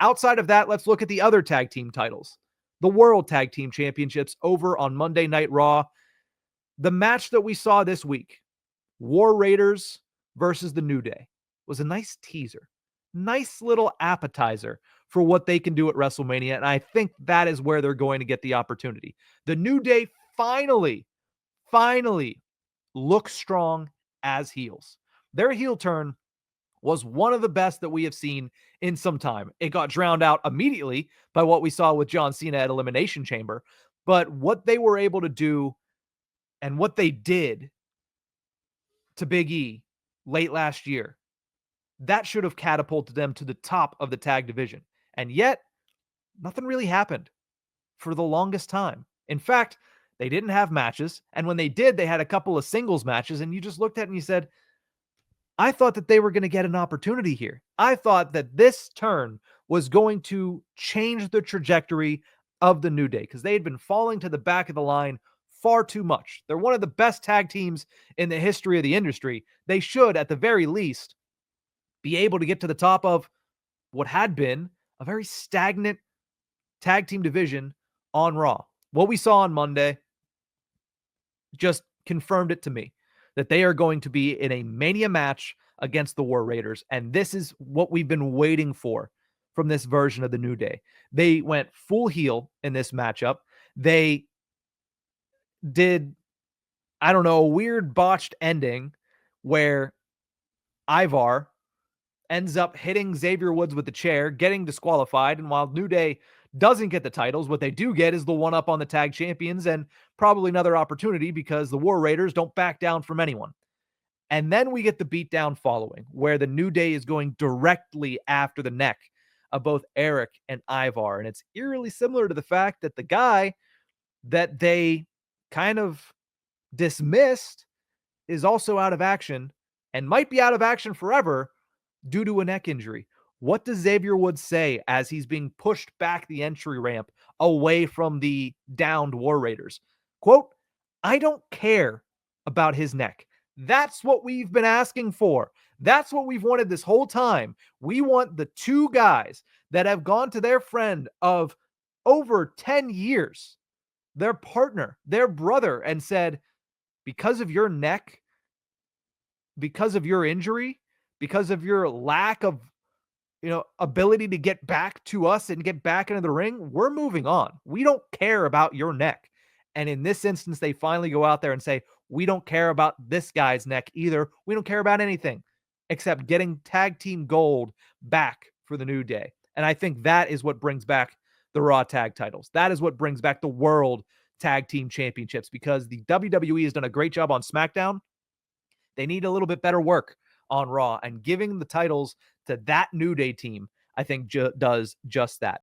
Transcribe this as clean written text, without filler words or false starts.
Outside of that, let's look at the other tag team titles. The World Tag Team Championships over on Monday Night Raw. The match that we saw this week, War Raiders versus the New Day, was a nice teaser. Nice little appetizer for what they can do at WrestleMania, and I think that is where they're going to get the opportunity. The New Day finally look strong as heels. Their heel turn was one of the best that we have seen in some time. It got drowned out immediately by what we saw with John Cena at Elimination Chamber, but what they were able to do and what they did to Big E late last year, that should have catapulted them to the top of the tag division. And yet, nothing really happened for the longest time. In fact, they didn't have matches, and when they did, they had a couple of singles matches, and you just looked at it and you said, I thought that they were going to get an opportunity here. I thought that this turn was going to change the trajectory of the New Day because they had been falling to the back of the line far too much. They're one of the best tag teams in the history of the industry. They should, at the very least, be able to get to the top of what had been a very stagnant tag team division on Raw. What we saw on Monday just confirmed it to me that they are going to be in a Mania match against the War Raiders, and this is what we've been waiting for from this version of the New Day. They went full heel in this matchup. They did, I don't know, a weird botched ending where Ivar ends up hitting Xavier Woods with the chair, getting disqualified, and while New Day doesn't get the titles, what they do get is the one-up on the tag champions and probably another opportunity because the War Raiders don't back down from anyone. And then we get the beatdown following, where the New Day is going directly after the neck of both Eric and Ivar. And it's eerily similar to the fact that the guy that they kind of dismissed is also out of action and might be out of action forever due to a neck injury. What does Xavier Woods say as he's being pushed back the entry ramp away from the downed War Raiders? Quote, I don't care about his neck. That's what we've been asking for. That's what we've wanted this whole time. We want the two guys that have gone to their friend of over 10 years, their partner, their brother, and said, because of your neck, because of your injury, because of your lack of ability to get back to us and get back into the ring, we're moving on. We don't care about your neck. And in this instance, they finally go out there and say, we don't care about this guy's neck either. We don't care about anything except getting tag team gold back for the New Day. And I think that is what brings back the Raw tag titles. That is what brings back the World Tag Team Championships, because the WWE has done a great job on Smackdown. They need a little bit better work on Raw, and giving the titles to that New Day team, I think does just that.